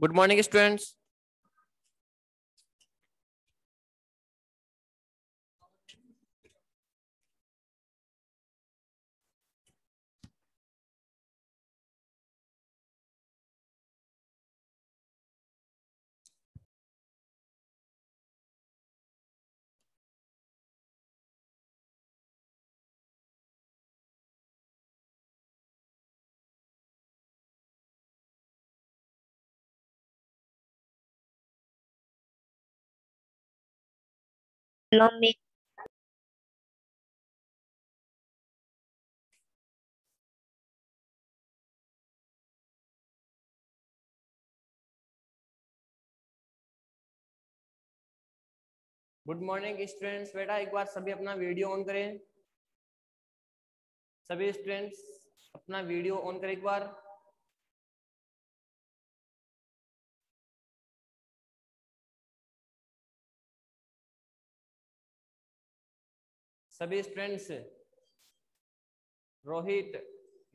Good morning students. Loamy good morning students. बेटा एक बार सभी अपना वीडियो ऑन करें। सभी स्टूडेंट्स अपना वीडियो ऑन करें एक बार। सभी स्टूडेंट्स, रोहित,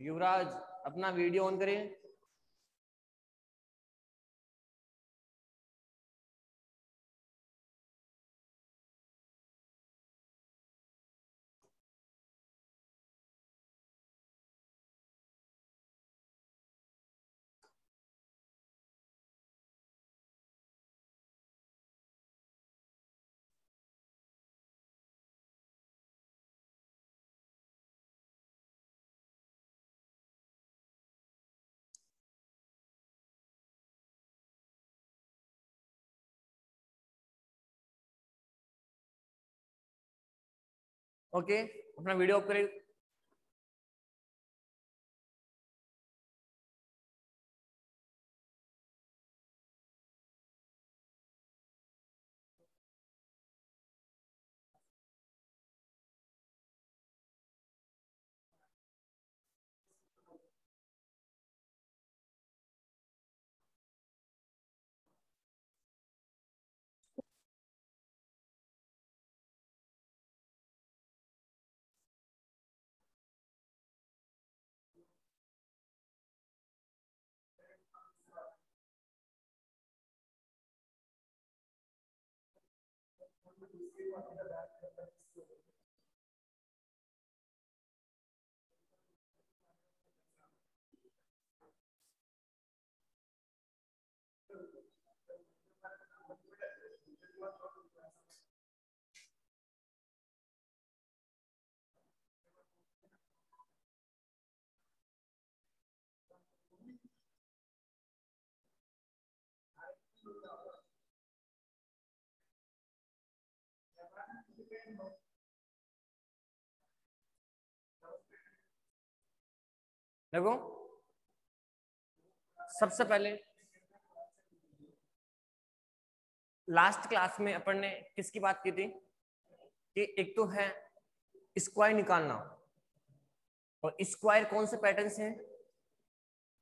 युवराज, अपना वीडियो ऑन करें। ओके, अपना वीडियो ऑफ करें। देखो, सबसे पहले लास्ट क्लास में अपन ने किसकी बात की थी कि एक तो है स्क्वायर निकालना, और स्क्वायर कौन से पैटर्न्स हैं,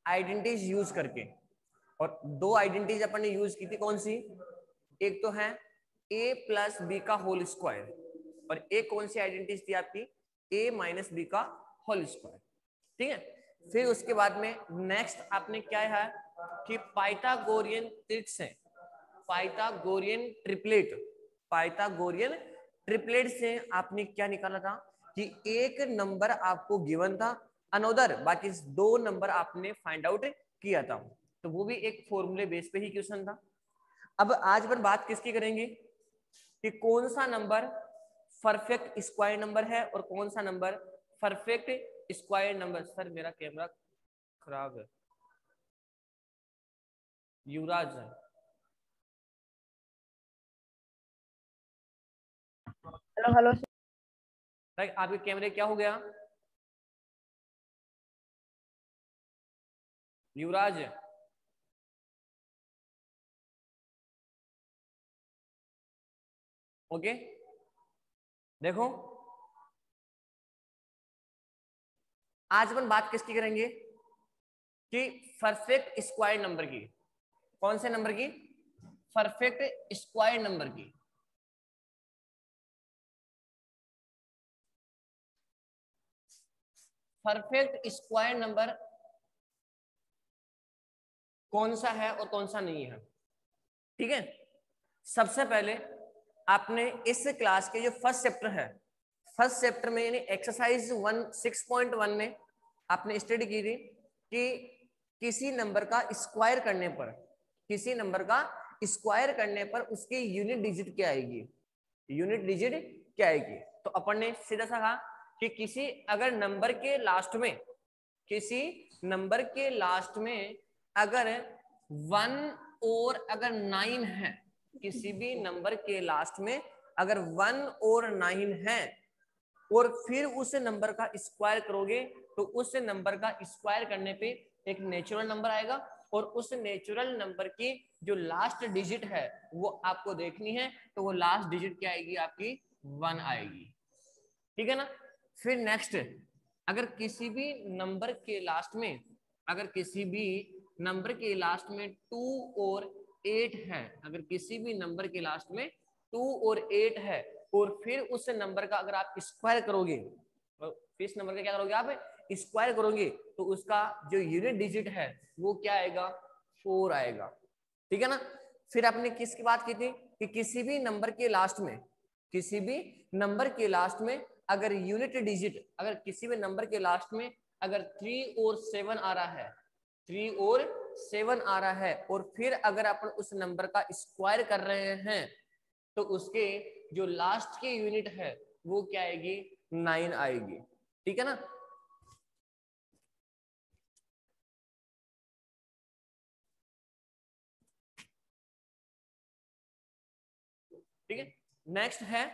आइडेंटिटीज यूज करके। और दो आइडेंटिटीज अपन ने यूज की थी, कौन सी? एक तो है a प्लस बी का होल स्क्वायर, और एक कौन सी आइडेंटिटी थी आपकी? a माइनस बी का होल स्क्वायर। ठीक है, फिर उसके बाद में नेक्स्ट आपने क्या है कि पाइथागोरियन ट्रिक्स है, पाइथागोरियन ट्रिपलेट, पाइथागोरियन ट्रिपलेट से आपने क्या निकाला था कि एक नंबर आपको गिवन था, अनदर बाकी दो नंबर आपने फाइंड आउट किया था। तो वो भी एक फॉर्मूले बेस पे ही क्वेश्चन था। अब आज अपन बात किसकी करेंगे कि कौन सा नंबर परफेक्ट स्क्वायर नंबर है और कौन सा number perfect square number. Sir मेरा कैमरा खराब है। युवराज है, हेलो हेलो आपके कैमरे क्या हो गया? युवराज है। ओके, देखो आज अपन बात किसकी करेंगे कि परफेक्ट स्क्वायर नंबर की। कौन से नंबर की? परफेक्ट स्क्वायर नंबर की। परफेक्ट स्क्वायर नंबर कौन सा है और कौन सा नहीं है। ठीक है, सबसे पहले आपने इस क्लास के जो फर्स्ट चैप्टर है, फर्स्ट चैप्टर में यानी एक्सरसाइज 6.1 में आपने स्टडी की थी कि किसी नंबर का स्क्वायर करने पर, किसी नंबर का स्क्वायर करने पर उसकी यूनिट डिजिट क्या आएगी, यूनिट डिजिट क्या आएगी। तो अपन ने सीधा सा कहा कि किसी अगर नंबर के लास्ट में, किसी नंबर के लास्ट में अगर 1 और अगर 9 है, किसी भी नंबर के लास्ट में अगर 1 और 9 है और फिर उस नंबर का स्क्वायर करोगे तो उस नंबर का स्क्वायर करने पे एक नेचुरल नंबर आएगा और उस नेचुरल नंबर की जो लास्ट डिजिट है वो आपको देखनी है। तो वो लास्ट डिजिट क्या आएगी आपकी 1 आएगी। ठीक है ना। फिर नेक्स्ट, अगर किसी भी नंबर के लास्ट में, अगर किसी भी नंबर के लास्ट में 2 और 8 है, अगर किसी भी नंबर के लास्ट में 2 और 8 है और फिर उस नंबर का अगर आप स्क्वायर करोगे, फिर इस नंबर का क्या करोगे आप स्क्वायर करोगे तो उसका जो यूनिट डिजिट है वो क्या आएगा 4 आएगा। ठीक है ना। फिर आपने किसकी बात की थी कि किसी भी नंबर के लास्ट में, किसी भी नंबर के लास्ट में अगर यूनिट डिजिट, अगर किसी भी नंबर के लास्ट में अगर 3 और 7 आ रहा है, 3 और 7 आ रहा है और फिर अगर अपन उस नंबर का स्क्वायर कर रहे हैं तो उसके जो लास्ट की यूनिट है वो क्या आएगी 9 आएगी। ठीक है ना। ठीक है, नेक्स्ट है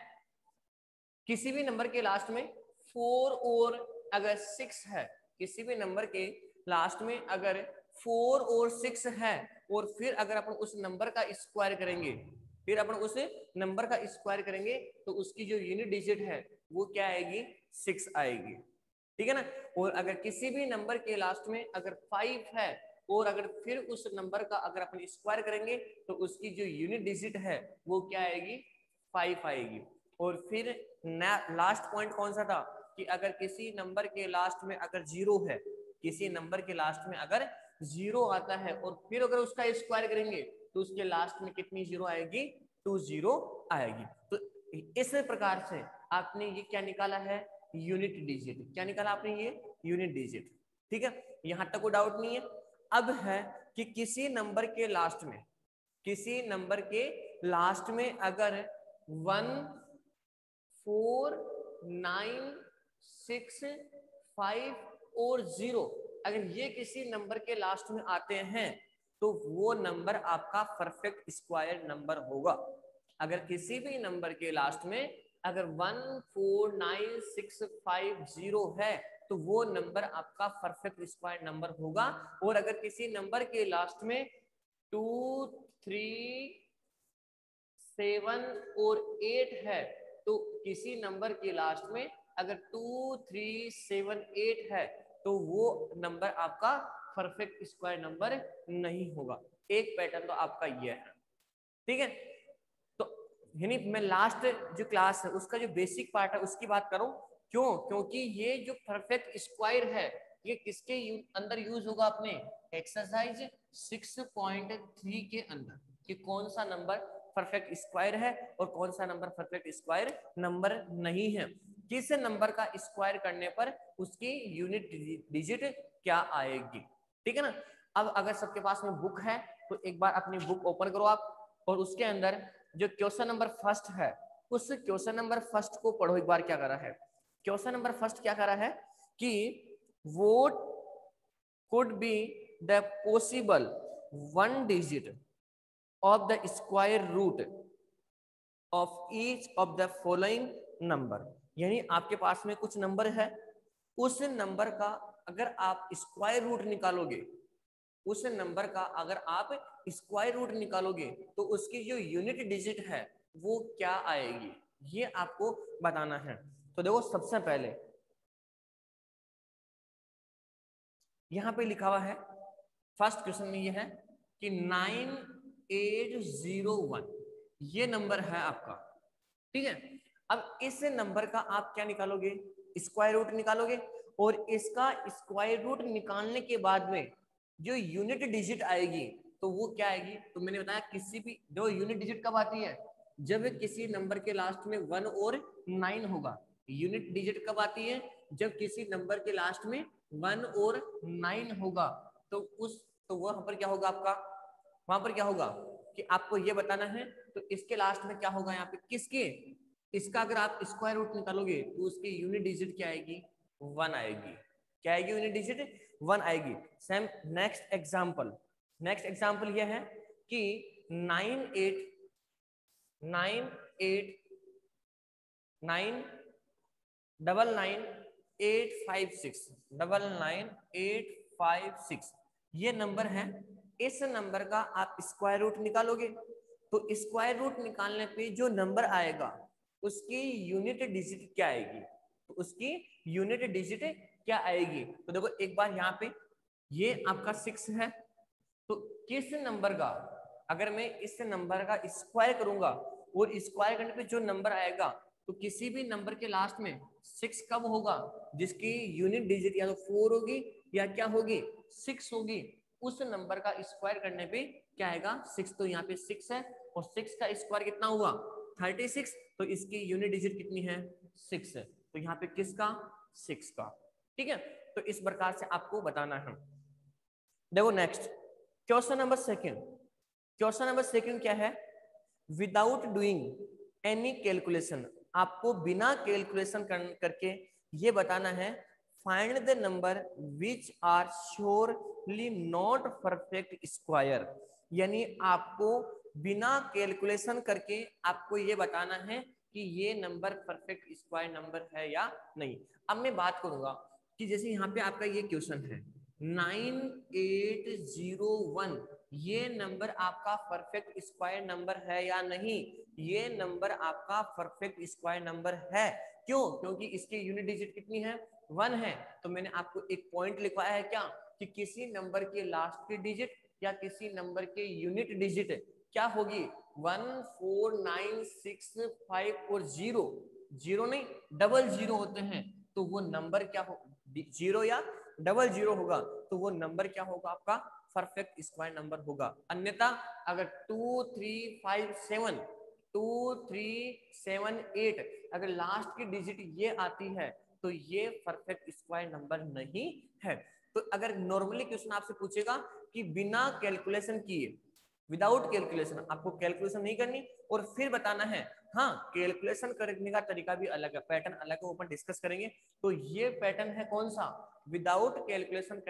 किसी भी नंबर के लास्ट में 4 और अगर 6 है, किसी भी नंबर के लास्ट में अगर 4 और 6 है और फिर अगर अपन उस नंबर का स्क्वायर करेंगे, फिर अपन उस नंबर का स्क्वायर करेंगे तो उसकी जो यूनिट डिजिट है वो क्या आएगी 6 आएगी। ठीक है ना। और अगर किसी भी नंबर के लास्ट में अगर 5 है और अगर फिर उस नंबर का अगर अपन स्क्वायर करेंगे तो उसकी जो यूनिट डिजिट है वो क्या आएगी 5 आएगी। और फिर लास्ट पॉइंट कौन सा था कि अगर किसी नंबर के लास्ट में अगर 0 है, किसी नंबर के लास्ट में अगर 0 आता है और फिर अगर उसका स्क्वायर करेंगे तो उसके लास्ट में कितनी 0 आएगी 20 आएगी। तो इस प्रकार से आपने ये क्या निकाला है यूनिट डिजिट। क्या निकाला आपने ये यूनिट डिजिट। ठीक है, यहां तक कोई डाउट नहीं है। अब है कि किसी नंबर के लास्ट में, किसी नंबर के लास्ट में अगर 1 4 9 6 5 और 0 अगर ये किसी नंबर के लास्ट में आते हैं तो वो नंबर आपका परफेक्ट स्क्वायर नंबर होगा। अगर किसी भी नंबर के लास्ट में अगर 1 4 9 6 5 0 है तो वो नंबर आपका परफेक्ट स्क्वायर नंबर होगा। और अगर किसी नंबर के लास्ट में 2 3 7 और 8 है तो किसी नंबर के लास्ट में अगर 2 3 7 8 है तो वो नंबर आपका परफेक्ट स्क्वायर नंबर नहीं होगा। एक पैटर्न तो आपका ये है। ठीक है, तो यानी मैं लास्ट जो क्लास है उसका जो बेसिक पार्ट है उसकी बात करूं। क्यों? क्योंकि ये जो परफेक्ट स्क्वायर है ये किसके अंदर यूज होगा अपने एक्सरसाइज 6.3 के अंदर कि कौन सा नंबर परफेक्ट स्क्वायर है और कौन सा नंबर परफेक्ट स्क्वायर नंबर नहीं है, किस नंबर का स्क्वायर करने पर उसकी यूनिट डिजिट क्या आएगी। ठीक है ना। अब अगर सबके पास में बुक है तो एक बार अपनी बुक ओपन करो आप और उसके अंदर जो क्वेश्चन नंबर फर्स्ट है उस क्वेश्चन नंबर फर्स्ट को पढ़ो एक बार। क्या करा है क्वेश्चन नंबर फर्स्ट, क्या करा है कि what could be the possible one digit of the square root of each of the following number। यानी आपके पास में कुछ नंबर है, उस नंबर का अगर आप स्क्वायर रूट निकालोगे, उस नंबर का अगर आप स्क्वायर रूट निकालोगे तो उसकी जो यूनिट डिजिट है वो क्या आएगी ये आपको बताना है। तो देखो सबसे पहले यहां पे लिखा हुआ है फर्स्ट क्वेश्चन में ये है कि 9801 ये नंबर है आपका। ठीक है, अब इस नंबर का आप क्या निकालोगे स्क्वायर रूट निकालोगे और इसका स्क्वायर रूट निकालने के बाद में जो यूनिट डिजिट आएगी तो वो क्या आएगी, तो मैंने बताया किसी भी जो यूनिट डिजिट कब आती है, जब किसी नंबर के लास्ट में 1 और 9 होगा। यूनिट डिजिट कब आती है, जब किसी नंबर के लास्ट में 1 और 9 होगा। तो वहां पर क्या होगा आपका, वहां पर क्या होगा कि आपको ये बताना है, तो इसके लास्ट में क्या होगा यहाँ पे, किसके, इसका अगर आप स्क्वायर रूट निकालोगे तो उसकी यूनिट डिजिट क्या आएगी, 1 आएगी। क्या आएगी, यूनिट डिजिट 1 आएगी। सेम नेक्स्ट एग्जांपल यह है कि 98996 ये नंबर है। इस नंबर का आप स्क्वायर रूट निकालोगे तो स्क्वायर रूट निकालने पे जो नंबर आएगा उसकी यूनिट डिजिट क्या आएगी, तो उसकी यूनिट डिजिट क्या आएगी। तो देखो एक बार यहाँ पे ये आपका 6 है, तो किस नंबर का, अगर मैं इस नंबर का स्क्वायर करूंगा और स्क्वायर करने पे जो नंबर आएगा, तो किसी भी नंबर के लास्ट में 6 कब होगा, जिसकी यूनिट डिजिट या तो 4 होगी या क्या होगी, 6 होगी। उस नंबर का स्क्वायर करने पे क्या आएगा, 6। तो यहाँ पे 6 है और 6 का स्क्वायर कितना हुआ, 36। तो इसकी यूनिट डिजिट कितनी है, 6 है। तो यहाँ पे किसका, 6 का। ठीक है, तो इस प्रकार से आपको बताना है। देखो नेक्स्ट क्वेश्चन नंबर सेकंड क्या है, विदाउट डूइंग एनी कैलकुलेशन, आपको बिना कैलकुलेशन करके ये बताना है, find the number which are surely not perfect square. यानी आपको बिना कैलकुलेशन करके आपको ये बताना है कि ये नंबर परफेक्ट स्क्वायर नंबर है या नहीं। अब मैं बात करूंगा कि जैसे यहाँ पे आपका ये क्वेश्चन है 9801, ये नंबर आपका परफेक्ट स्क्वायर नंबर है या नहीं, ये नंबर आपका परफेक्ट स्क्वायर नंबर है। क्यों, क्योंकि इसकी यूनिट डिजिट कितनी है, 1 है। तो मैंने आपको एक पॉइंट लिखवाया है क्या, कि किसी नंबर के लास्ट की डिजिट या किसी नंबर के यूनिट डिजिट क्या होगी, 1 4 9 6 5 और 0 नहीं डबल 0 होते हैं। तो वो नंबर क्या हो, 0 या डबल 0 होगा, तो वो नंबर क्या होगा, आपका परफेक्ट स्क्वायर नंबर होगा। अन्यथा अगर 2 3 5 7 2 3 7 8 अगर लास्ट की डिजिट ये आती है तो ये परफेक्ट स्क्वायर नंबर नहीं है। तो अगर नॉर्मली क्वेश्चन आपसे पूछेगा कि बिना कैलकुलेशन किए, विदाउट कैलकुलेशन, आपको कैलकुलेशन नहीं करनी और फिर बताना है, हाँ कैलकुलेशन करने का तरीका भी अलग है, पैटर्न अलग है, ऊपर डिस्कस करेंगे। तो ये पैटर्न है कौन सा, विदाउट कैलकुलेशन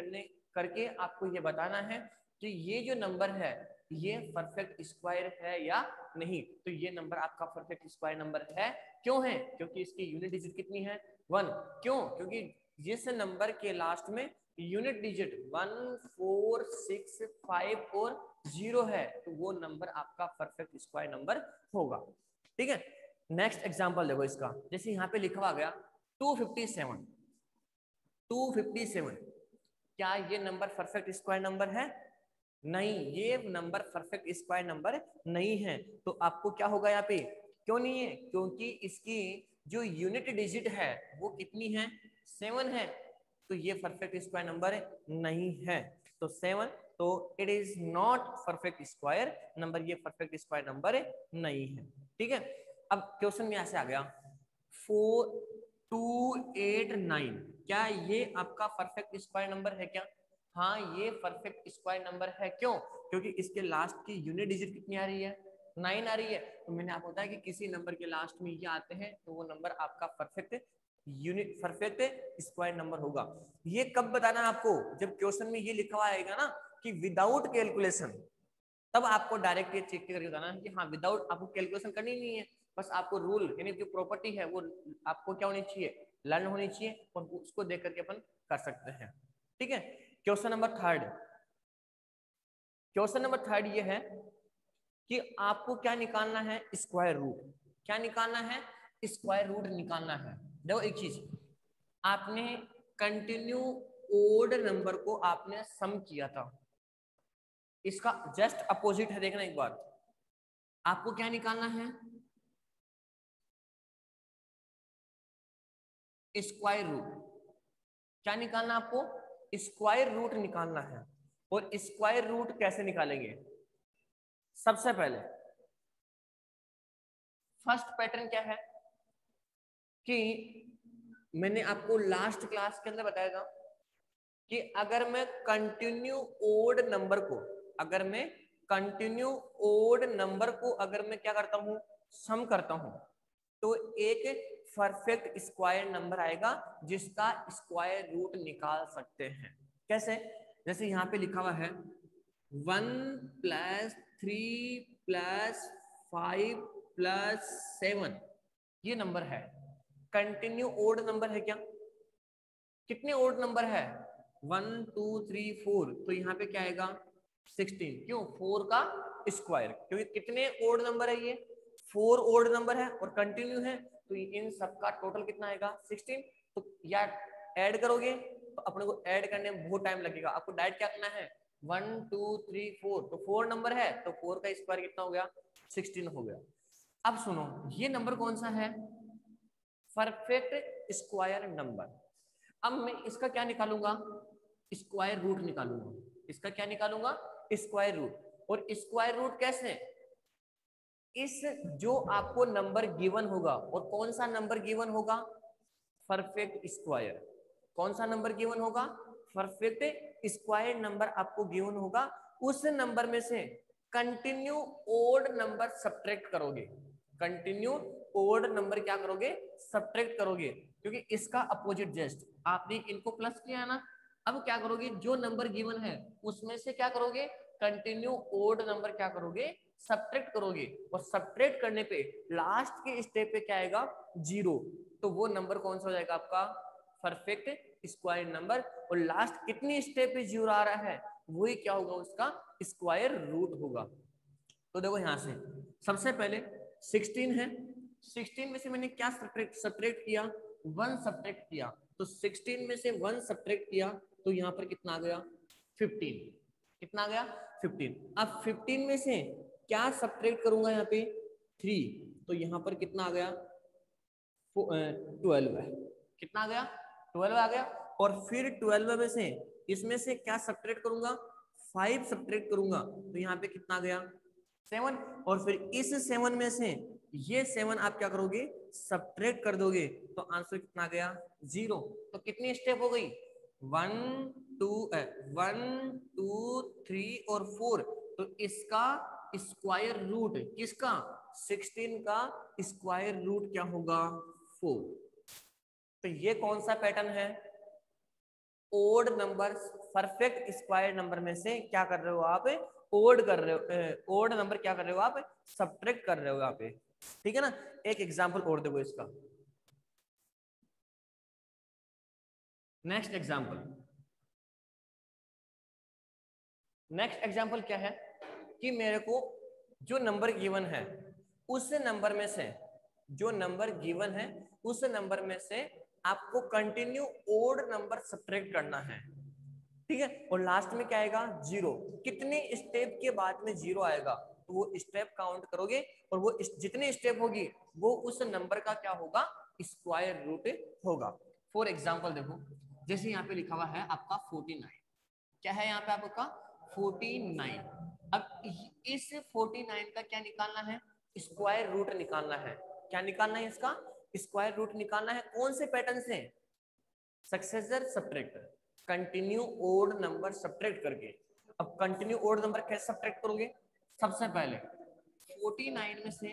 करके आपको ये बताना है कि ये जो नंबर है ये परफेक्ट स्क्वायर है या नहीं। तो ये नंबर आपका परफेक्ट स्क्वायर नंबर है। क्यों है, क्योंकि इसकी यूनिट डिजिट कितनी है, 1। क्यों, क्योंकि जिस नंबर के लास्ट में यूनिट डिजिट 1 4 6 5 और 0 है तो वो नंबर आपका परफेक्ट स्क्वायर नंबर होगा। ठीक है, नेक्स्ट एग्जांपल देखो इसका, जैसे यहाँ पे लिखा गया 257, क्या ये नंबर परफेक्ट स्क्वायर नंबर है, नहीं, ये नंबर परफेक्ट स्क्वायर नंबर नहीं है। तो आपको क्या होगा यहाँ पे, क्यों नहीं है, क्योंकि इसकी जो यूनिट डिजिट है वो कितनी है, 7 है। तो ये परफेक्ट स्क्वायर नंबर नहीं है। तो 7, तो it is not perfect square number, ये परफेक्ट स्क्वायर नंबर नहीं है। ठीक है, अब क्वेश्चन में ऐसे आ गया 4289, क्या ये आपका परफेक्ट स्क्वायर नंबर है क्या, हाँ ये परफेक्ट स्क्वायर नंबर है। क्यों, क्योंकि इसके लास्ट की यूनिट डिजिट कितनी आ रही है, 9 आ रही है। तो मैंने आपको बताया कि किसी नंबर के लास्ट में ये आते हैं तो वो नंबर आपका परफेक्ट स्क्वायर नंबर होगा। ये कब बताना है आपको, जब क्वेश्चन में ये लिखा हुआ आएगा ना कि विदाउट कैलकुलेशन, तब आपको डायरेक्ट ये चेक करके बताना है कि हाँ विदाउट, आपको कैलकुलेशन करनी नहीं है, बस आपको रूल यानी जो प्रॉपर्टी है वो आपको क्या होनी चाहिए, लर्न होनी चाहिए, और उसको देख करके अपन कर सकते हैं। ठीक है, क्वेश्चन नंबर थर्ड ये है कि आपको क्या निकालना है, स्क्वायर रूट। क्या निकालना है, स्क्वायर रूट निकालना है। देखो एक चीज, आपने कंटिन्यू ओड नंबर को आपने सम किया था, इसका जस्ट अपोजिट है, देखना एक बार, आपको क्या निकालना है, स्क्वायर रूट। क्या निकालना आपको, स्क्वायर रूट निकालना है। और स्क्वायर रूट कैसे निकालेंगे? सबसे पहले फर्स्ट पैटर्न क्या है कि मैंने आपको लास्ट क्लास के अंदर बताया था कि अगर मैं कंटिन्यू ओड नंबर को अगर मैं क्या करता हूं, सम करता हूं, तो एक परफेक्ट स्क्वायर नंबर आएगा जिसका स्क्वायर रूट निकाल सकते हैं। कैसे? जैसे यहाँ पे लिखा हुआ है 1 + 3 + 5 + 7, ये नंबर है। कंटिन्यू ओड नंबर है क्या? कितने ओड नंबर है? 1 2 3 4, तो यहाँ पे क्या आएगा? 16। क्यों? 4 का स्क्वायर, क्योंकि कितने ओड नंबर है ये? 4 ओड नंबर है और कंटिन्यू है, तो इन सबका टोटल कितना आएगा? 16। तो यार ऐड करोगे तो अपने को ऐड करने में बहुत टाइम लगेगा। आपको डायरेक्ट क्या करना है? 1 2 3 4, तो 4 नंबर है तो 4 का स्क्वायर कितना हो गया? 16 हो गया। अब सुनो, ये नंबर कौन सा है? Perfect square number. अब मैं इसका क्या निकालूंगा? स्क्वायर रूट निकालूंगा। इसका क्या निकालूंगा? Square root. और स्क्वायर रूट कैसे? इस जो आपको नंबर गिवन होगा, और कौन सा नंबर गिवन होगा? Perfect square. कौन सा नंबर गिवन होगा? परफेक्ट स्क्वायर नंबर आपको गिवन होगा। उस नंबर में से कंटिन्यू ओड नंबर सब्ट्रैक्ट करोगे। कंटिन्यू ओड नंबर क्या करोगे? सब्ट्रैक्ट करोगे, क्योंकि इसका अपोजिट जस्ट आपने इनको प्लस किया ना। अब क्या करोगे? जो नंबर गिवन है उसमें से क्या करोगे? कंटिन्यू ओड नंबर क्या करोगे? सब्ट्रैक्ट करोगे। और सब्ट्रैक्ट करने पे लास्ट के स्टेप पे क्या आएगा? 0। तो वो नंबर कौन सा हो जाएगा आपका? Perfect square number. और लास्ट कितनी स्टेप पे 0 आ रहा है, वही क्या होगा? उसका स्क्वायर रूट होगा। तो देखो यहां से सबसे पहले 16 है। 16 में से मैंने क्या सब्ट्रैक्ट किया? 1 सब्ट्रैक्ट किया। तो 16 में से 1 सब्ट्रैक्ट किया तो यहाँ पर कितना आ गया? 15। कितना आ गया? 15। अब 15 में से क्या सब्ट्रैक्ट करूंगा? यहाँ पे 3, तो यहाँ पर कितना आ गया? 12 है। कितना आ गया? 12 आ गया। और फिर 12 में से इसमें से क्या सब्ट्रैक्ट करूंगा? 5 सब्ट्रैक्ट करूंगा, तो यहाँ पे कितना आ गया? 7। और फिर इस 7 में से ये 7 आप क्या करोगे? सब्ट्रैक्ट कर दोगे, तो आंसर कितना आ गया? 0। तो कितनी स्टेप हो गई? 1 2 1 2 3 और 4। तो इसका स्क्वायर रूट किसका? 16 का स्क्वायर रूट क्या होगा? 4। तो ये कौन सा पैटर्न है? Odd number perfect square number में से क्या कर रहे हो आप? ओड कर रहे हो। ओड नंबर क्या कर रहे हो आप? सब्ट्रैक्ट कर रहे हो यहाँ पे। ठीक है ना? एक एग्जांपल और देखो इसका। नेक्स्ट एग्जांपल क्या है कि मेरे को जो नंबर गिवन है उस नंबर में से जो नंबर गिवन है उस नंबर में से आपको कंटिन्यू ओड नंबर सब्ट्रैक्ट करना है। ठीक है? और लास्ट में क्या आएगा? 0। कितने स्टेप के बाद में 0 आएगा, तो वो स्टेप काउंट करोगे और वो जितने स्टेप होगी वो उस नंबर का क्या होगा? स्क्वायर रूट होगा। फॉर एग्जांपल देखो, जैसे यहाँ पे लिखा हुआ है आपका 49। क्या है यहाँ पे आपका? 49। अब इस 49 का क्या निकालना है? स्क्वायर रूट निकालना है। क्या निकालना है? इसका स्क्वायर रूट निकालना है। कौन से पैटर्न से? Successor subtractor, continue odd number subtract करके। अब कंटिन्यू ओड नंबर कैसे सब्ट्रैक्ट करोगे? सबसे पहले 49 में से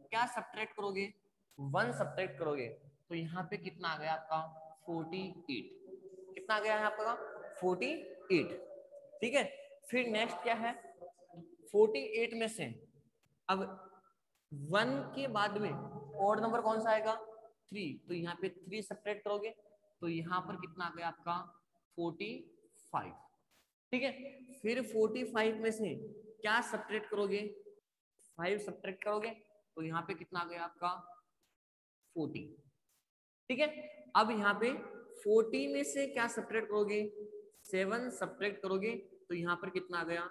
क्या सब्ट्रैक्ट करोगे? 1 सब्ट्रैक्ट करोगे, तो यहाँ पे कितना आ गया आपका? 48। कितना आ गया है आपका? 48। ठीक है? फिर नेक्स्ट क्या है? 48 में से अब 1 के बाद में ओड नंबर कौन सा आएगा? 3। तो यहाँ पे 3 सब्ट्रैक्ट करोगे, तो यहाँ पर कितना आ गया आपका? 45। ठीक है? फिर 45 में से क्या सब्ट्रैक्ट करोगे? 5 सब्ट्रैक्ट करोगे, तो यहाँ पे कितना आ गया आपका? 40। ठीक है? अब यहाँ पे 40 में से क्या सब्ट्रैक्ट करोगे? 7 सब्ट्रैक्ट करोगे, तो यहाँ पर कितना आ गया?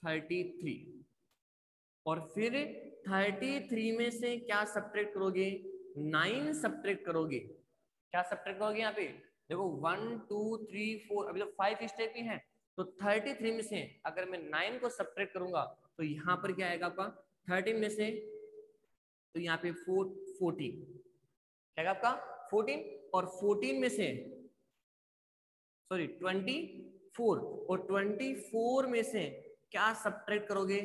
33। और फिर 33 में से क्या सब्ट्रैक्ट करोगे? 9 सब्ट्रैक्ट करोगे। क्या सब्ट्रैक्ट करोगे यहाँ पे? देखो 1 2 3 4, अभी तो 5 स्टेप ही है, तो 33 में से अगर मैं 9 को सब्ट्रैक्ट करूंगा तो यहाँ पर क्या आएगा आपका 13 में से, तो यहाँ पे 14 क्या आपका 14, और 14 में से सॉरी 24, और 24 में से क्या सब्ट्रैक्ट करोगे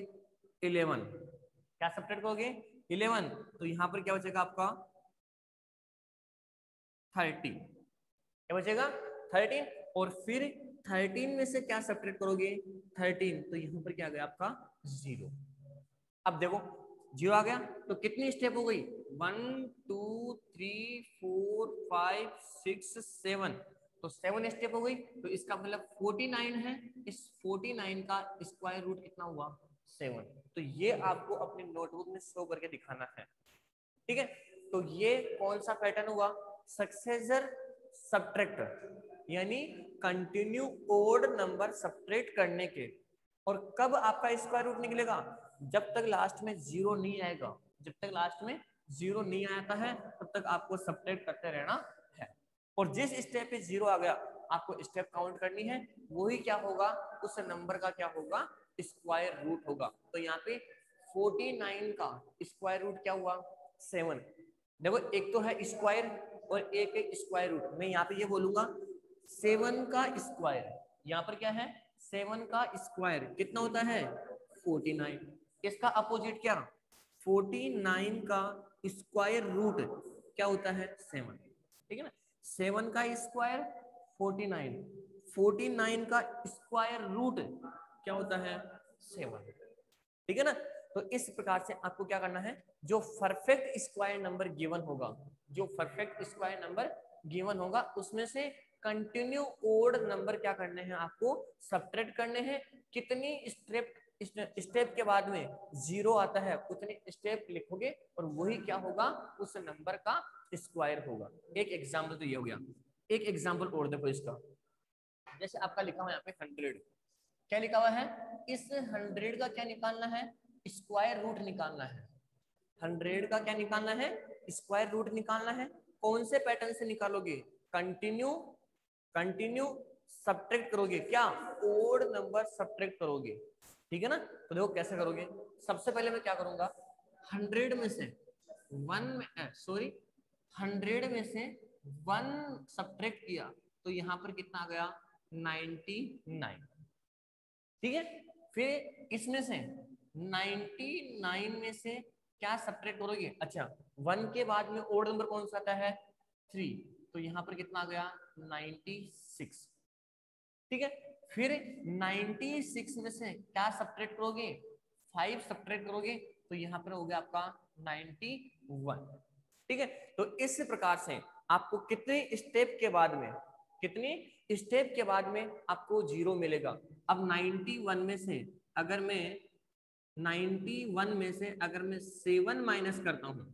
11, क्या सब्ट्रैक्ट करोगे 11, तो यहाँ पर क्या बचेगा आपका 30, क्या बचेगा 13, और फिर 13 में से क्या सब्ट्रैक्ट करोगे 13, तो यहाँ पर क्या आ गया आपका 0। अब देखो 0 आ गया तो कितनी स्टेप हो गई 1 2 3 4 5 6 7, तो 7 स्टेप हो गई। तो इसका मतलब 49 है, इस 49 का स्क्वायर रूट कितना हुआ 7। तो ये आपको अपनी नोटबुक में शो करके दिखाना है, ठीक है। तो ये कौन सा पैटर्न हुआ सक्सेसर सब्ट्रैक्टर, यानी कंटिन्यू ओड नंबर सब्ट्रैक्ट करने के। और कब आपका स्क्वायर रूट निकलेगा जब तक लास्ट में 0 नहीं आएगा, जब तक लास्ट में 0 नहीं आता है तब तक आपको सब्ट्रैक्ट करते रहना है। और जिस स्टेप पे 0 आ गया आपको स्टेप काउंट करनी है, वही क्या होगा उस नंबर का क्या होगा स्क्वायर रूट होगा। तो यहाँ पे 49 का स्क्वायर रूट क्या हुआ 7। देखो एक तो है स्क्वायर और एक है स्क्वायर रूट, मैं यहाँ पे ये बोलूंगा 7 का स्क्वायर, यहाँ पर क्या है 7 का स्क्वायर कितना होता है 49, इसका अपोजिट क्या 49 का स्क्वायर रूट क्या होता है 7, ठीक है ना। 7 का स्क्वायर 49, 49 का स्क्वायर रूट क्या होता है 7, ठीक है ना। तो इस प्रकार से आपको क्या करना है, जो परफेक्ट स्क्वायर नंबर गिवन होगा, जो परफेक्ट स्क्वायर नंबर गिवन होगा उसमें से कंटिन्यू ओड नंबर क्या करने हैं आपको सब्ट्रैक्ट करने हैं। कितनी स्टेप के बाद में 0 आता है उतनी स्टेप लिखोगे और वही क्या होगा उस नंबर का स्क्वायर होगा। एक एग्जाम्पल तो ये हो गया, एक एग्जाम्पल और देखो इसका, जैसे आपका लिखा हुआ यहाँ पे 100, क्या लिखा हुआ है इस 100 का क्या निकालना है स्क्वायर रूट निकालना है। 100 का क्या निकालना है स्क्वायर रूट निकालना है। कौन से पैटर्न से निकालोगे कंटिन्यू, कंटिन्यू सब्ट्रैक्ट करोगे, क्या ओड नंबर सब्ट्रैक्ट करोगे, ठीक है ना। तो देखो कैसे करोगे, सबसे पहले मैं क्या करूंगा 100 में से 100 में से 1 सब्ट्रैक्ट किया तो यहाँ पर कितना आ गया 99, ठीक है। फिर इसमें से 99 में से क्या सब्ट्रैक्ट करोगे, अच्छा 1 के बाद में ओड नंबर कौन सा आता है 3, तो यहाँ पर कितना आ गया 96, ठीक है। फिर 96 में से क्या सब्ट्रैक्ट करोगे 5 सब्ट्रैक्ट करोगे तो यहाँ पर हो गया आपका 91, ठीक है। तो इस प्रकार से आपको कितने स्टेप के बाद में, कितनी स्टेप के बाद में आपको 0 मिलेगा। अब 91 में से अगर मैं 91 में से अगर मैं 7 माइनस करता हूं,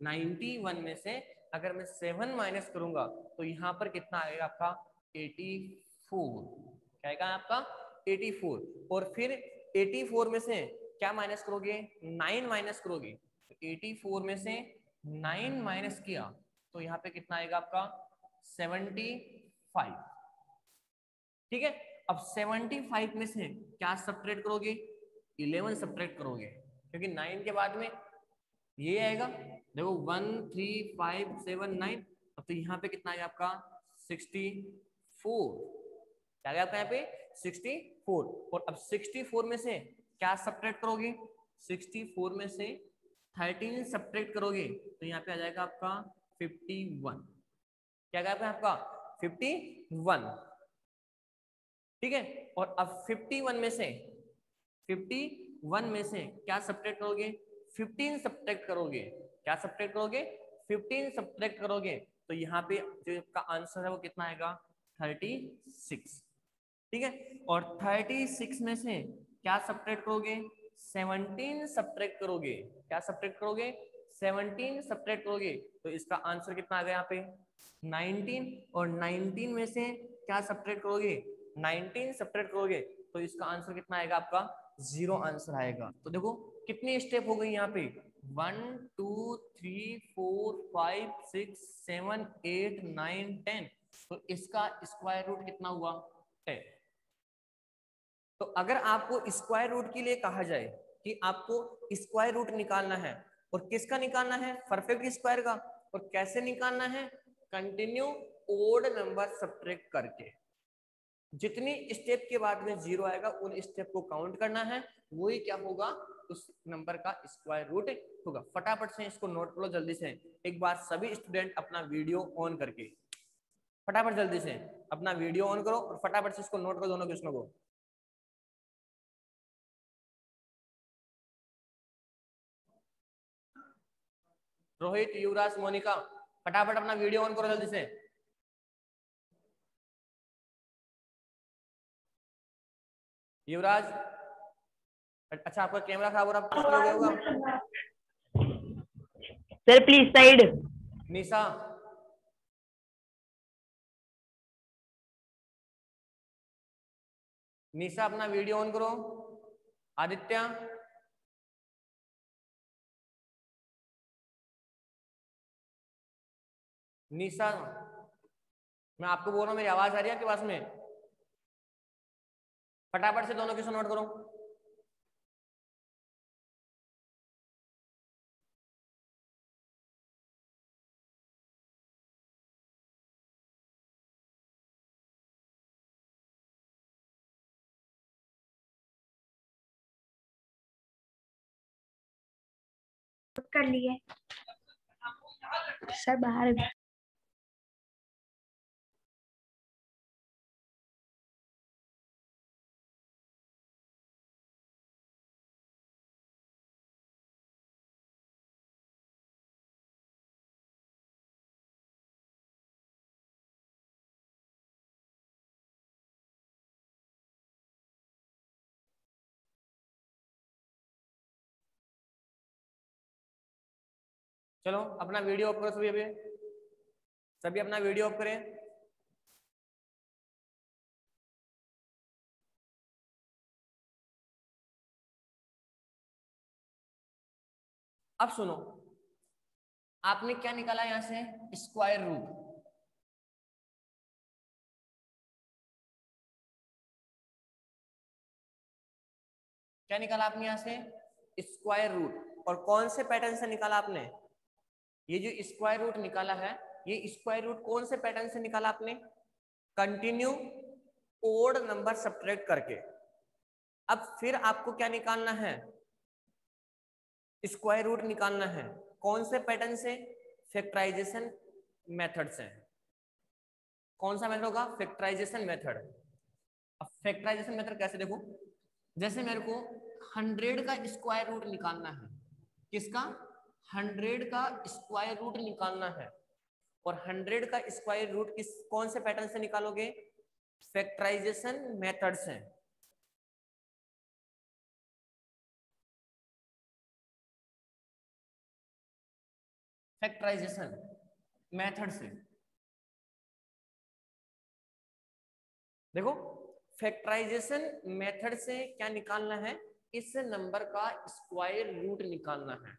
91 में से अगर मैं 7 माइनस करूंगा तो यहाँ पर कितना आएगा आपका 84, क्या आएगा आपका 84, और फिर 84 में से क्या माइनस करोगे 9 माइनस करोगे, तो 84 में से 9 माइनस किया तो यहाँ पे कितना आएगा आपका 75, ठीक है। अब 75 में से क्या सब्ट्रैक्ट करोगे 11 सब्ट्रैक्ट करोगे, क्योंकि 9 के बाद में ये आएगा, देखो 1 3 5 7 9, अब तो यहाँ पे कितना आएगा आपका 64, क्या आएगा आपका यहाँ पे 64, और अब 64 में से क्या सब्ट्रैक्ट करोगे 64 में से 13 सब्ट्रैक्ट करोगे तो यहाँ पे आ जाएगा आपका 51, क्या आएगा आपका 51, ठीक है। और अब 51 में से 51 में से क्या सब्ट्रैक्ट करोगे 15 सब्ट्रैक्ट करोगे, क्या सब्ट्रैक्ट करोगे 15 सब्ट्रैक्ट करोगे तो यहाँ पे जो इसका आंसर है वो कितना आएगा 36, ठीक है। और 36 में से क्या सब्ट्रैक्ट करोगे 17 सब्ट्रैक्ट करोगे, क्या सब्ट्रैक्ट करोगे 17 सब्ट्रैक्ट करोगे तो इसका आंसर कितना आ गया यहाँ पे 19, और 19 में से क्या सब्ट्रैक्ट करोगे 19 सब्ट्रैक्ट करोगे तो इसका आंसर कितना आएगा आपका 0 आंसर आएगा। तो देखो कितनी स्टेप हो गई यहाँ पे 1 2 3 4 5 6 7 8 9 10, तो इसका स्क्वायर रूट कितना हुआ 10, तो अगर आपको स्क्वायर रूट के लिए कहा जाए कि आपको स्क्वायर रूट निकालना है, और किसका निकालना है? परफेक्ट स्क्वायर का। और कैसे निकालना है? कंटिन्यू ओड नंबर सब्ट्रैक्ट करके। जितनी स्टेप के बाद में जीरो आएगा उन स्टेप को काउंट करना है, वही क्या होगा? उस नंबर का स्क्वायर रूट होगा। फटाफट से इसको नोट कर लो जल्दी से। एक बार सभी स्टूडेंट अपना वीडियो ऑन करके फटाफट जल्दी से अपना वीडियो ऑन करो और फटाफट से इसको नोट करो दोनों क्वेश्चनों को। रोहित, युवराज, मोनिका, फटाफट अपना वीडियो ऑन करो जल्दी से। युवराज, अच्छा आपका कैमरा खराब हो रहा, कुछ हो गया होगा। Sir please side. Nisha, Nisha अपना वीडियो ऑन करो। आदित्य, निशा, मैं आपको बोल रहा हूँ, मेरी आवाज आ रही है आपके पास में? फटाफट से दोनों क्वेश्चन नोट करो। कर लिए सर बाहर। चलो अपना वीडियो ऑफ करो सभी, अभी सभी अपना वीडियो ऑफ करें। अब सुनो, आपने क्या निकाला यहां से? Square root. क्या निकाला आपने यहां से? Square root. और कौन से पैटर्न से निकाला आपने? ये जो स्क्वायर रूट निकाला है, ये स्क्वायर रूट कौन से पैटर्न से निकाला आपने? कंटिन्यू ओड नंबर सब्ट्रैक्ट करके। अब फिर आपको क्या निकालना है? स्क्वायर रूट निकालना है। कौन से पैटर्न से? फैक्टराइजेशन मेथड से। कौन सा मेथड होगा? Factorization method. अब फैक्टराइजेशन मेथड कैसे? देखो, जैसे मेरे को 100 का स्क्वायर रूट निकालना है। किसका? 100 का स्क्वायर रूट निकालना है। और 100 का स्क्वायर रूट किस कौन से पैटर्न से निकालोगे? फैक्टराइजेशन मेथड से। फैक्टराइजेशन मेथड से। देखो, फैक्टराइजेशन मेथड से क्या निकालना है? इस नंबर का स्क्वायर रूट निकालना है।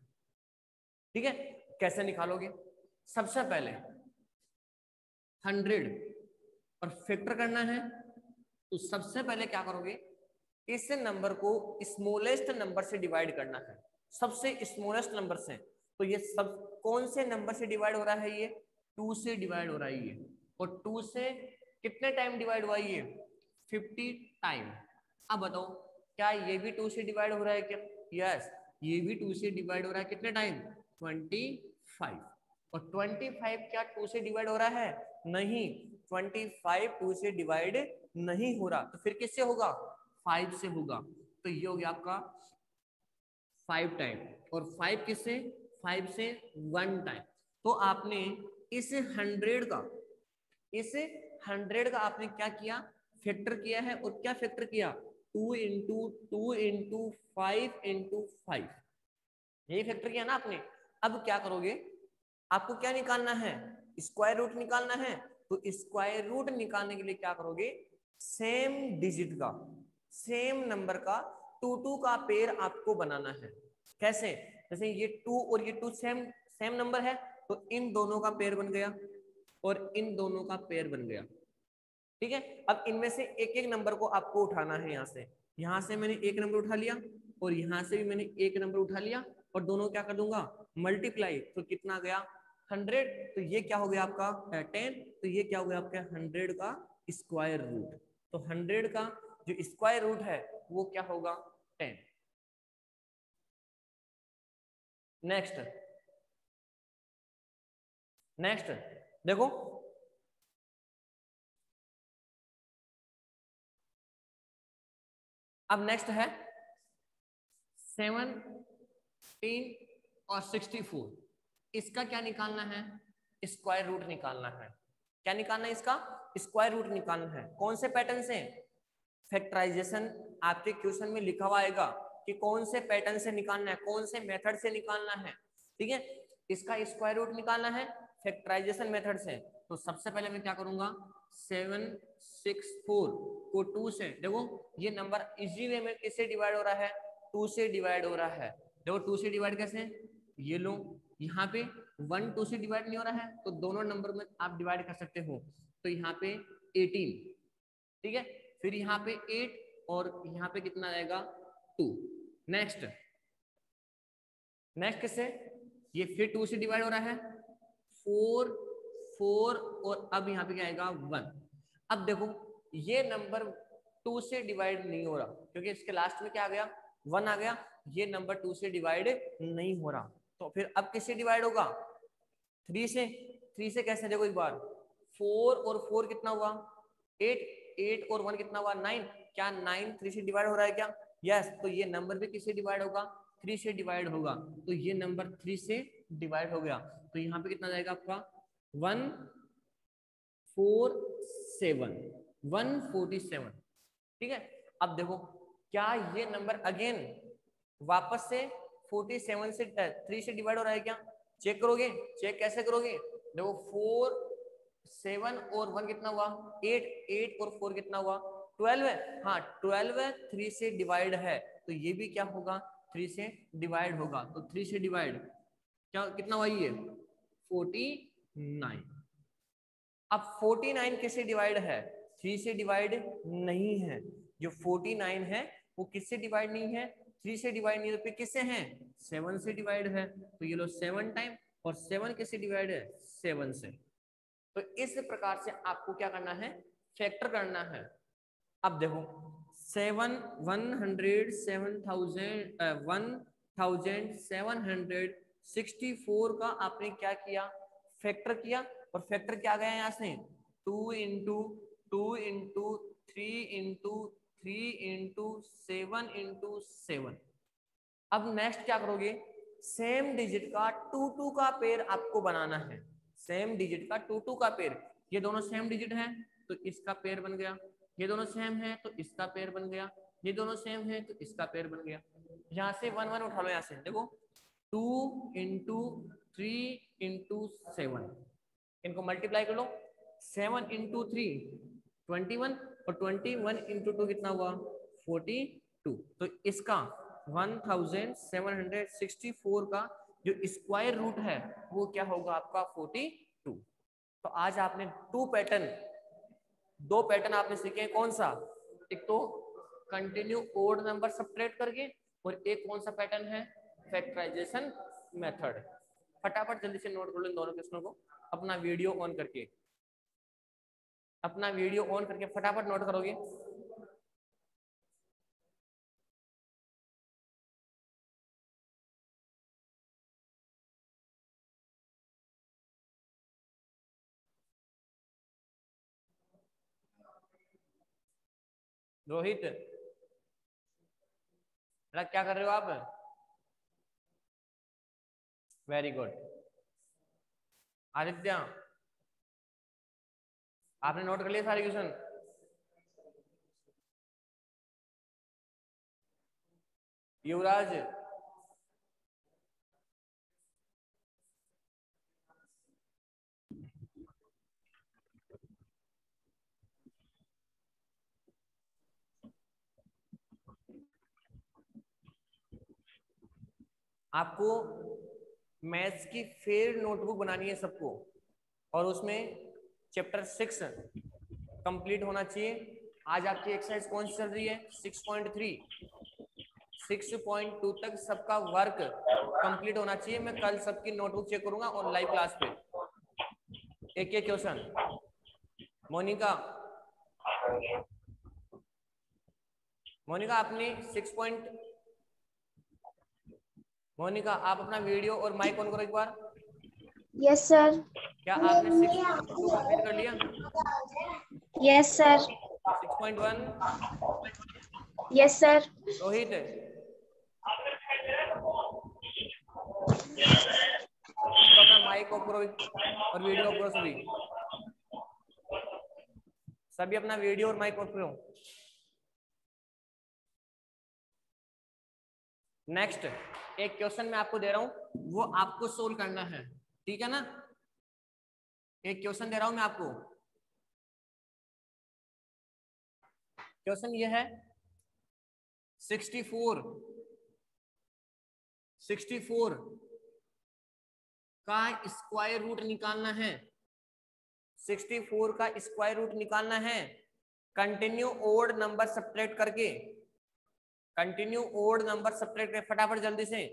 ठीक है, कैसे निकालोगे? सबसे पहले 100 और फैक्टर करना है, तो सबसे पहले क्या करोगे? इस नंबर को स्मॉलेस्ट नंबर से डिवाइड करना है, सबसे स्मॉलेस्ट नंबर से। तो ये सब कौन से नंबर से डिवाइड हो रहा है? ये 2 से डिवाइड हो रहा है ये। और 2 से कितने टाइम डिवाइड हुआ ये? 50 टाइम। अब बताओ, क्या ये भी 2 से डिवाइड हो रहा है क्या? यस, ये भी 2 से डिवाइड हो रहा है। कितने टाइम? 25। और 25 क्या 2 से डिवाइड हो रहा है? नहीं, 25 2 से डिवाइड नहीं हो रहा। तो फिर किससे होगा? 5 से होगा। तो ये हो गया आपका 5 टाइम। और 5 किससे? 5 से 1 टाइम। तो आपने इस 100 का आपने क्या किया? फैक्टर किया है। और क्या फैक्टर किया? 2 इंटू 2 इंटू 5 इंटू 5, यही फैक्टर किया ना आपने। अब क्या करोगे? आपको क्या निकालना है? स्क्वायर रूट निकालना है। तो स्क्वायर रूट निकालने के लिए क्या करोगे? सेम डिजिट का, सेम नंबर का 2 का पेयर आपको बनाना है। कैसे? जैसे ये 2 और ये 2 सेम सेम नंबर है, तो इन दोनों का पेयर बन गया और इन दोनों का पेयर बन गया। ठीक है, अब इनमें से एक एक नंबर को आपको उठाना है यहां से। यहाँ से मैंने एक नंबर उठा लिया और यहाँ से भी मैंने एक नंबर उठा लिया और दोनों क्या कर दूंगा मल्टीप्लाई, तो कितना गया 100। तो ये क्या हो गया आपका 10, तो ये क्या हो गया आपका 100 का स्क्वायर रूट। तो 100 का जो स्क्वायर रूट है वो क्या होगा 10। नेक्स्ट नेक्स्ट देखो, अब नेक्स्ट है 17 और 64। इसका क्या निकालना है स्क्वायर रूट निकालना है। क्या निकालना है इसका स्क्वायर रूट निकालना है। कौन से पैटर्न से फैक्टराइजेशन आपके क्वेश्चन में लिखा हुआ आएगा कि कौन से पैटर्न से निकालना है, कौन से मेथड से निकालना है। ठीक है, इसका स्क्वायर रूट निकालना है फैक्टराइजेशन मेथड से। तो सबसे पहले मैं क्या करूंगा 764 को 2 से, देखो ये नंबर इजी वे में किससे डिवाइड हो रहा है 2 से डिवाइड हो रहा है। देखो 2 से डिवाइड कैसे, ये लो यहाँ पे 1 2 से डिवाइड नहीं हो रहा है तो दोनों नंबर में आप डिवाइड कर सकते हो। तो यहाँ पे 18, ठीक है, फिर यहाँ पे 8 और यहाँ पे कितना आएगा 2। नेक्स्ट नेक्स्ट किससे, ये फिर 2 से डिवाइड हो रहा है 4 4 और अब यहाँ पे क्या आएगा 1। अब देखो ये नंबर 2 से डिवाइड नहीं हो रहा क्योंकि इसके लास्ट में क्या आ गया 1 आ गया, ये नंबर 2 से डिवाइड नहीं हो रहा। तो फिर अब किससे डिवाइड होगा 3 से। 3 से कैसे, देखो एक बार 4 और 4 कितना हुआ 8, 8 और 1 कितना हुआ 9। क्या 9 3 से डिवाइड हो रहा है क्या, यस। तो ये नंबर भी किससे डिवाइड होगा 3 से डिवाइड होगा। तो ये नंबर 3 से डिवाइड हो गया। तो यहाँ पे कितना जाएगा आपका 147 147। ठीक है, अब देखो क्या ये नंबर अगेन वापस से 47 से 3 से डिवाइड हो रहा है क्या, चेक करोगे, चेक कैसे करोगे, देखो 4 7 और 1 कितना हुआ 8, 8 और 4 कितना हुआ 12 है। हाँ 12 है, 3 से डिवाइड है तो ये भी क्या होगा 3 से डिवाइड होगा। तो 3 से डिवाइड क्या कितना हुआ ये 49। अब 49 किससे डिवाइड है 3 से डिवाइड नहीं है। जो 49 है वो किससे डिवाइड नहीं है 3 से डिवाइड नहीं है, तो फिर किससे है 7 से डिवाइड है। तो ये लो 7 टाइम, और 7 किससे डिवाइड है 7 से। तो इस प्रकार से आपको क्या करना है फैक्टर करना है। अब देखो 1764 का आपने क्या किया फैक्टर किया, और फैक्टर क्या गया यहाँ से 2 into 2 into 3 into 3 into 7 into 7। अब नेक्स्ट क्या करोगे सेम डिजिट का 2 2 का पेयर आपको बनाना है। सेम डिजिट का 2 2 का पेयर, ये दोनों सेम डिजिट है तो इसका पेयर बन गया, ये दोनों सेम है तो इसका पेयर बन गया, ये दोनों सेम है तो इसका पेयर बन गया। यहाँ से 1 1 उठा लो, यहाँ से देखो 2 इंटू 3 इंटू 7, इनको मल्टीप्लाई कर लो 7 इंटू 3 21 और 21 इंटू 2 कितना हुआ 42। तो इसका 1764 का जो स्क्वायर रूट है वो क्या होगा आपका 42। तो आज आपने दो पैटर्न आपने सीखे, कौन सा, एक तो कंटिन्यू ओड नंबर सब्ट्रैक्ट करके, और एक कौन सा पैटर्न है फैक्टराइजेशन मेथड। फटाफट जल्दी से नोट कर लो इन दोनों क्वेश्चनों को, अपना वीडियो ऑन करके, अपना वीडियो ऑन करके फटाफट नोट करोगे। रोहित क्या कर रहे हो आप, वेरी गुड। आदित्य आपने नोट कर लिया सारे क्वेश्चन, युवराज आपको मैथ्स की फेयर नोटबुक बनानी है सबको, और उसमें चैप्टर 6 कंप्लीट होना चाहिए। आज आपकी एक्सरसाइज कौन सी चल रही है? 6.3। 6.2 तक सबका वर्क कंप्लीट होना चाहिए। मैं कल सबकी नोटबुक चेक करूंगा और लाइव क्लास पे एक एक क्वेश्चन। मोनिका, मोनिका आपने मोनिका आप अपना वीडियो और माइक ऑन करो एक बार। Yes sir. क्या आपने 6.2 कंप्लीट कर लिया? Yes sir. 6.1? Yes sir. Rohit, तो अपना माइक ऑफ करो और वीडियो ऑफ करो। सभी सभी अपना वीडियो और माइक ऑफ करो। नेक्स्ट एक क्वेश्चन मैं आपको दे रहा हूं, वो आपको सोल्व करना है, ठीक है ना? एक क्वेश्चन दे रहा हूं मैं आपको। क्वेश्चन ये है 64 का स्क्वायर रूट निकालना है। 64 का स्क्वायर रूट निकालना है कंटिन्यू ओड नंबर सब्ट्रैक्ट करके। कंटिन्यू ओड नंबर सब्ट्रैक्ट करके फटाफट जल्दी से।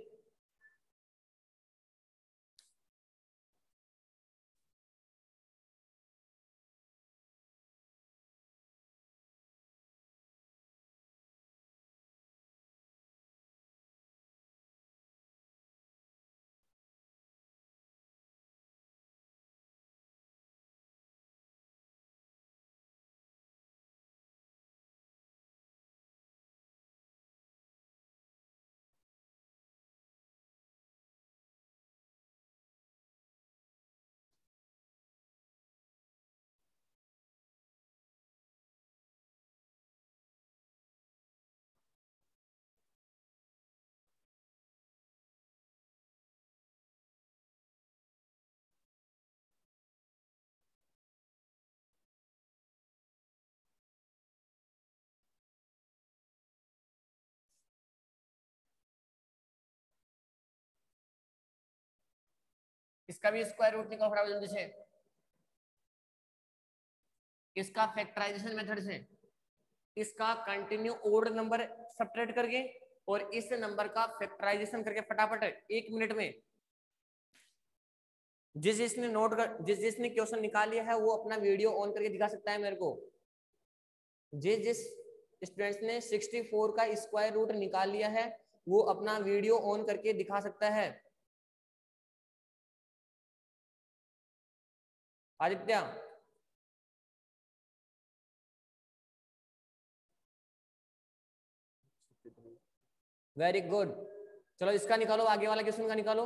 इसका भी स्क्वायर रूट निकालो फटाफट जल्दी से। इसका फैक्टराइजेशन मेथड से, इसका कंटिन्यू ओड नंबर सब्ट्रैक्ट करके और इस नंबर का फैक्टराइजेशन करके फटाफट 1 मिनट में। जिस जिसने क्वेश्चन निकाल लिया है वो अपना वीडियो ऑन करके दिखा सकता है मेरे को। जिस स्टूडेंट्स ने 64 का स्क्वायर रूट निकाल लिया है वो अपना वीडियो ऑन करके दिखा सकता है। Aditya, very good. चलो इसका निकालो, आगे वाला क्वेश्चन का निकालो।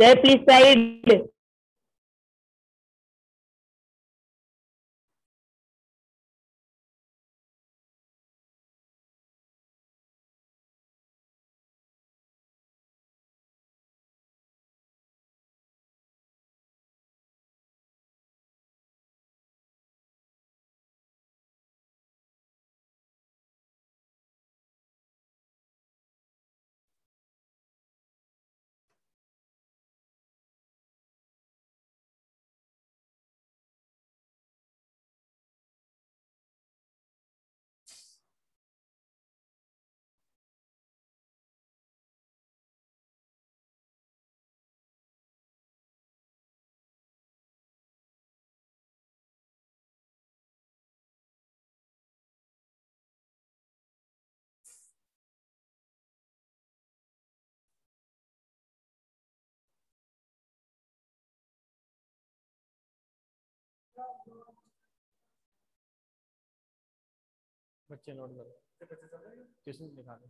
Sir please side. बच्चे नोट करो, क्वेश्चन दिखा दो।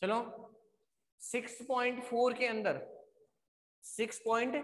चलो 6.4 के अंदर 6.4